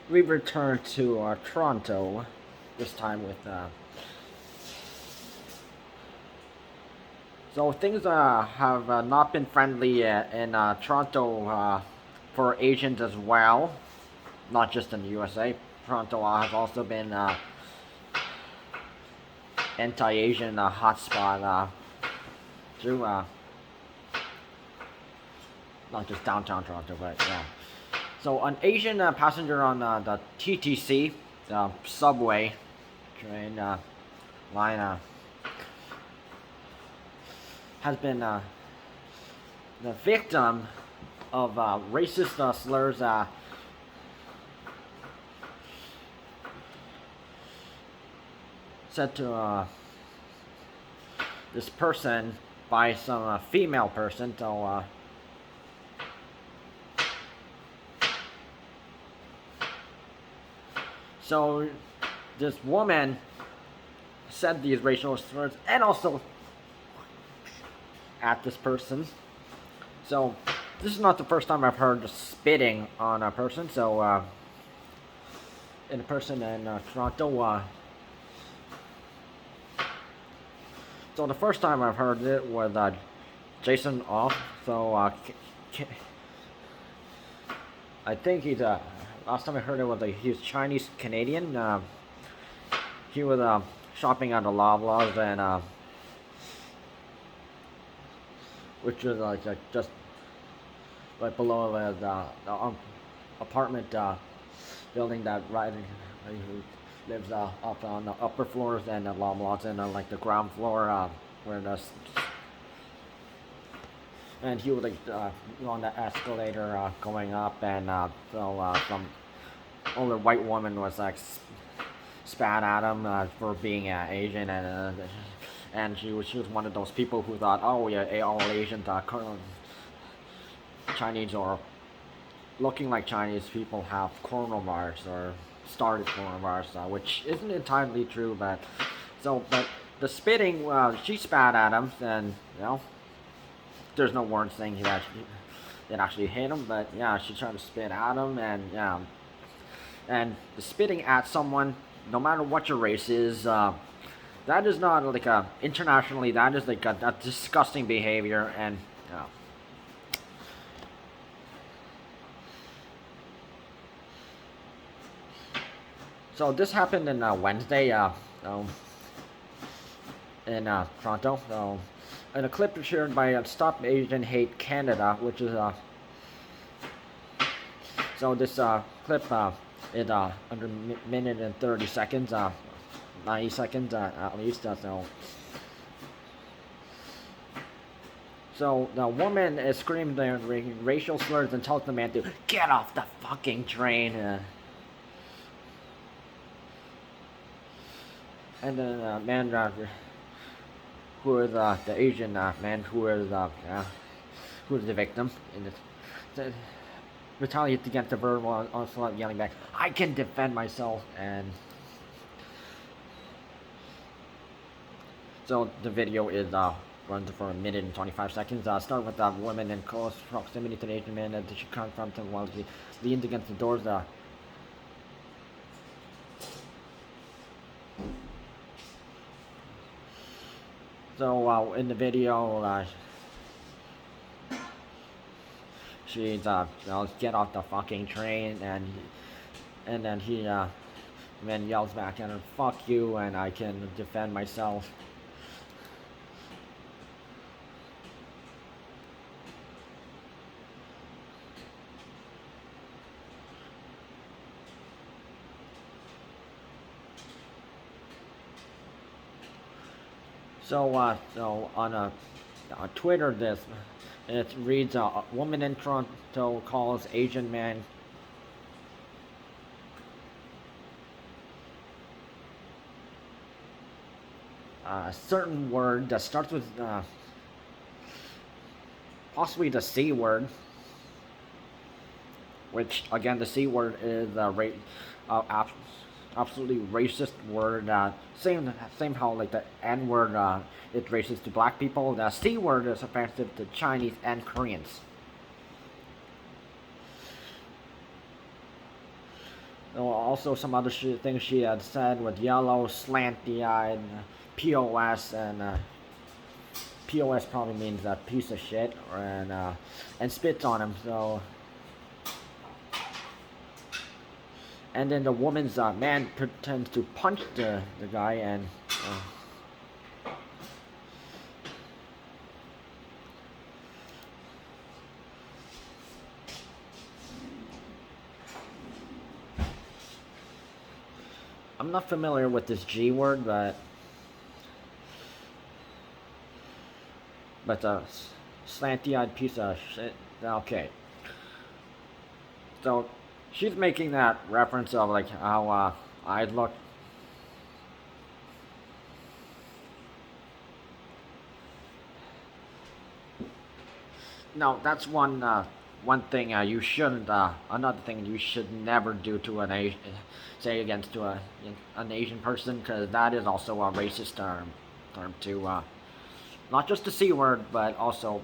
we returned to Toronto, this time with. So things have not been friendly in Toronto for Asians as well, not just in the USA. Toronto has also been anti-Asian hotspot through not just downtown Toronto, but yeah. So an Asian passenger on the TTC, the subway train line, has been the victim of racist slurs said to this person by some female person. So this woman said these racial slurs and also at this person. So this is not the first time I've heard spitting on a person. So in a person in Toronto. So the first time I've heard it was Jason Off. So I think he's last time I heard it was he was Chinese Canadian. He was shopping at the Loblaws and which was just right below the apartment building that who lives up on the upper floors and the Loblaws and like the ground floor where the and he was on the escalator going up and so some older white woman was spat at him for being Asian and she was one of those people who thought, oh yeah, all Asians Chinese or looking like Chinese people have coronavirus or started coronavirus, which isn't entirely true, but the spitting, she spat at him, and there's no word saying it actually hit him, but yeah, she tried to spit at him, and yeah, and the spitting at someone, no matter what your race is, that is not like internationally, that is like a disgusting behavior, and so this happened in Wednesday, in Toronto. So, in a clip shared by Stop Asian Hate Canada, which is so this clip is under minute and 30 seconds, 90 seconds at least. So the woman is screaming racial slurs and tells the man to get off the fucking train. And then man who is the Asian man who is the victim and retaliated against the verbal onslaught, yelling back, "I can defend myself." And so the video is runs for a minute and 25 seconds. Start with the woman in close proximity to the Asian man that she confronted him while he leaned against the doors. So in the video, she's get off the fucking train, and then he man yells back at her, "Fuck you," and I can defend myself. So on Twitter, it reads, a woman in Toronto calls Asian man a certain word that starts with possibly the C word, which again the C word is absolutely racist word. Same how like the N word is racist to black people. The C word is offensive to Chinese and Koreans. Also, some other things she had said with yellow, slanty-eyed, POS, and POS probably means a piece of shit, and spits on him. So, and then the woman's man pretends to punch the guy, and I'm not familiar with this G word, but slanty-eyed piece of shit. Okay, so she's making that reference of like how I look. No, that's one thing you shouldn't. Another thing you should never do to an Asian, say against to an Asian person, because that is also a racist term to not just the c word, but also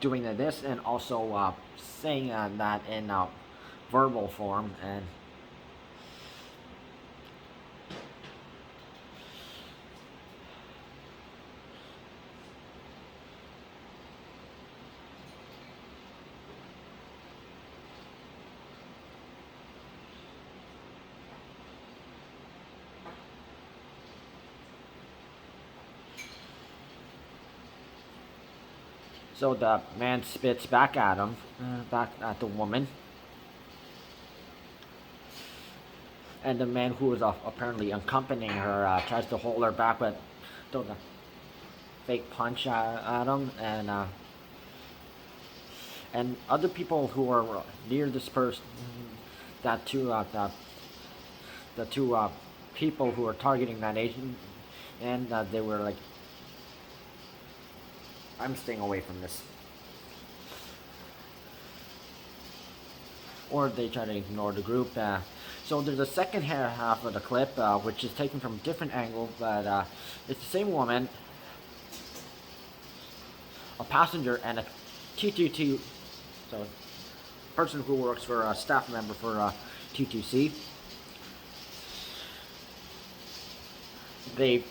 doing this and also saying that in verbal form. And so the man spits back at him, back at the woman, and the man who is apparently accompanying her tries to hold her back, but throws a fake punch at him, and other people who are near this person, that two the two people who are targeting that Asian, and they were like, I'm staying away from this. Or they try to ignore the group. So there's a second half of the clip, which is taken from a different angle, but it's the same woman, a passenger, and a TTC, so person who works for a staff member for TTC. They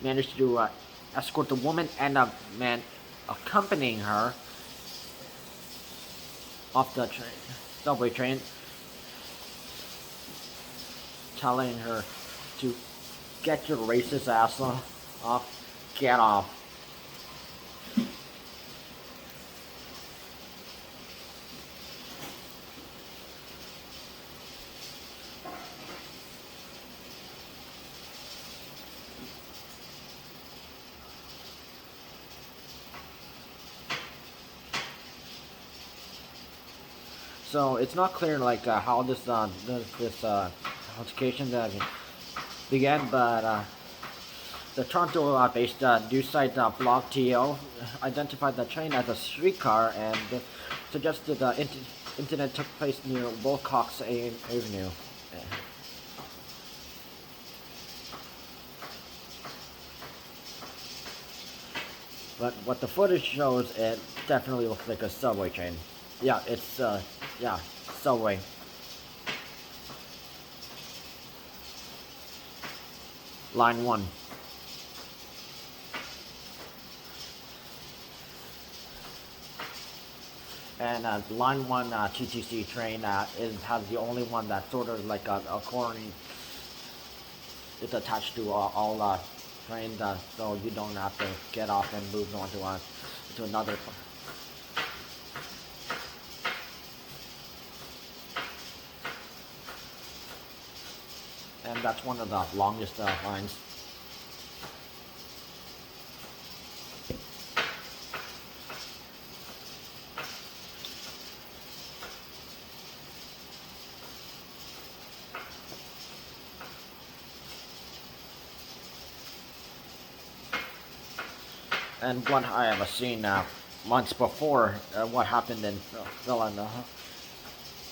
managed to escort the woman and a man accompanying her off the subway train, telling her to get your racist ass off, get off. So it's not clear like how this altercation began, but the Toronto-based news site Blog TO identified the train as a streetcar and suggested the incident took place near Wilcox Avenue. But what the footage shows, it definitely looks like a subway train. Yeah, it's yeah, subway. Line 1. And line 1 TTC train has the only one that's sort of like a corny. It's attached to all trains, so you don't have to get off and move on to another. And that's one of the longest lines. And what I have seen months before, what happened in Philadelphia,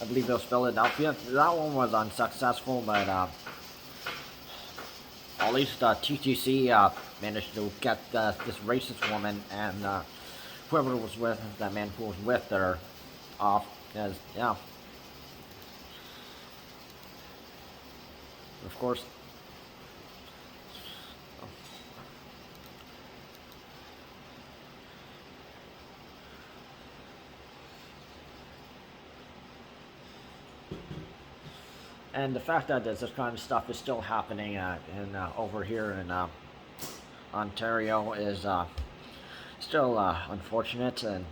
I believe it was Philadelphia. That one was unsuccessful, but at least TTC managed to get this racist woman and whoever was with that man who was with her off. Because yeah, Of course, and the fact that this kind of stuff is still happening in over here in Ontario is still unfortunate, and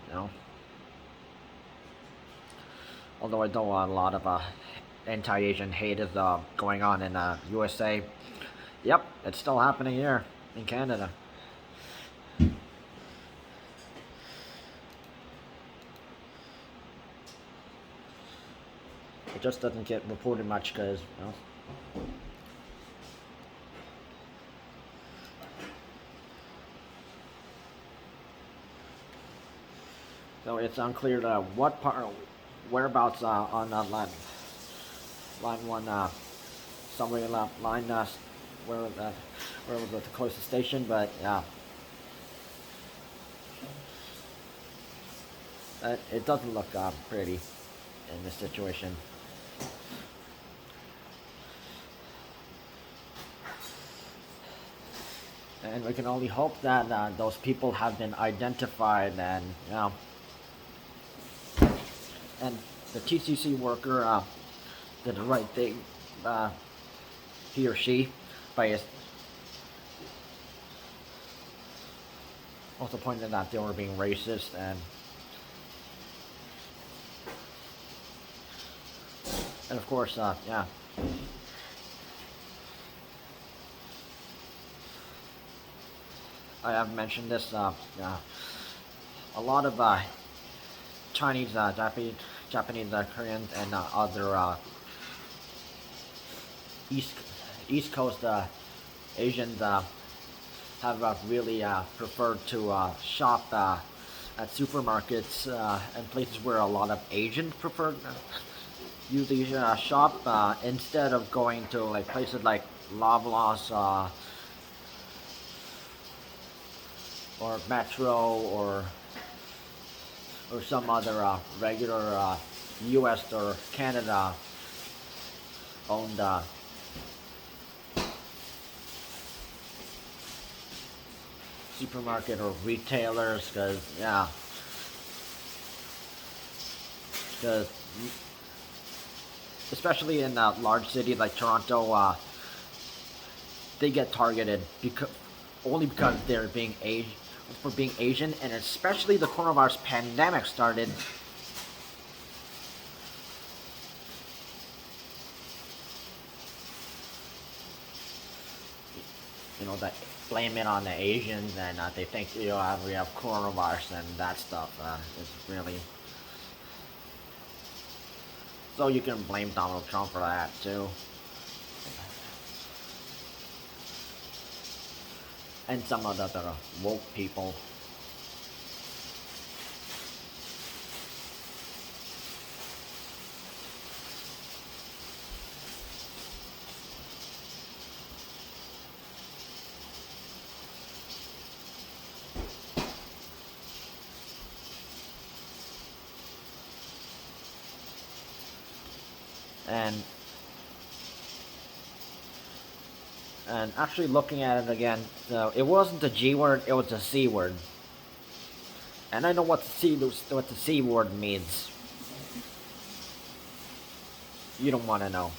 although I know a lot of anti-Asian hate is going on in USA. Yep, it's still happening here in Canada. It just doesn't get reported much because, so it's unclear what part, whereabouts on line one, somewhere in line where was the closest station, but yeah, it doesn't look pretty in this situation. And we can only hope that those people have been identified, and and the TTC worker did the right thing, he or she, by also pointed out they were being racist, and of course, yeah. I have mentioned this. Yeah, a lot of Chinese, Japanese, Koreans, and other East Coast Asians have really preferred to shop at supermarkets and places where a lot of Asians prefer usually shop instead of going to like places like Loblaws or Metro or some other regular U.S. or Canada owned supermarket or retailers, because especially in large cities like Toronto, they get targeted only because they're being Asian, and especially the coronavirus pandemic started. That blame it on the Asians, and they think we have coronavirus and that stuff is really. So you can blame Donald Trump for that too. And some of the other woke people. And actually looking at it again, it wasn't the G word, it was the C word. And I know what the C word means. You don't want to know.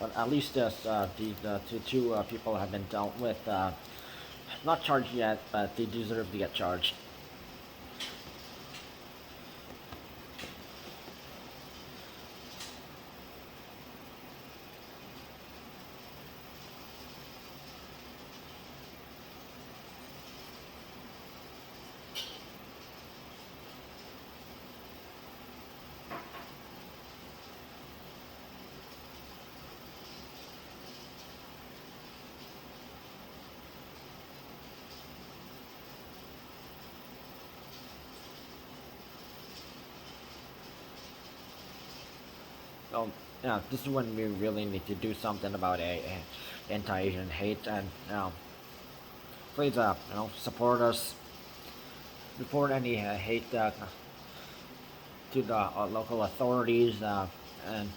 But at least the two people have been dealt with. Not charged yet, but they deserve to get charged. So Yeah, this is when we really need to do something about anti-Asian hate, and please, support us, report any hate to the local authorities, and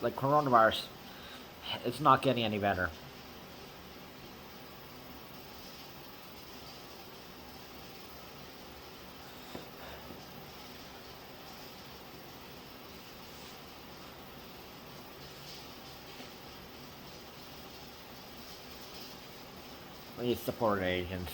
like coronavirus, it's not getting any better. We need to support Asians.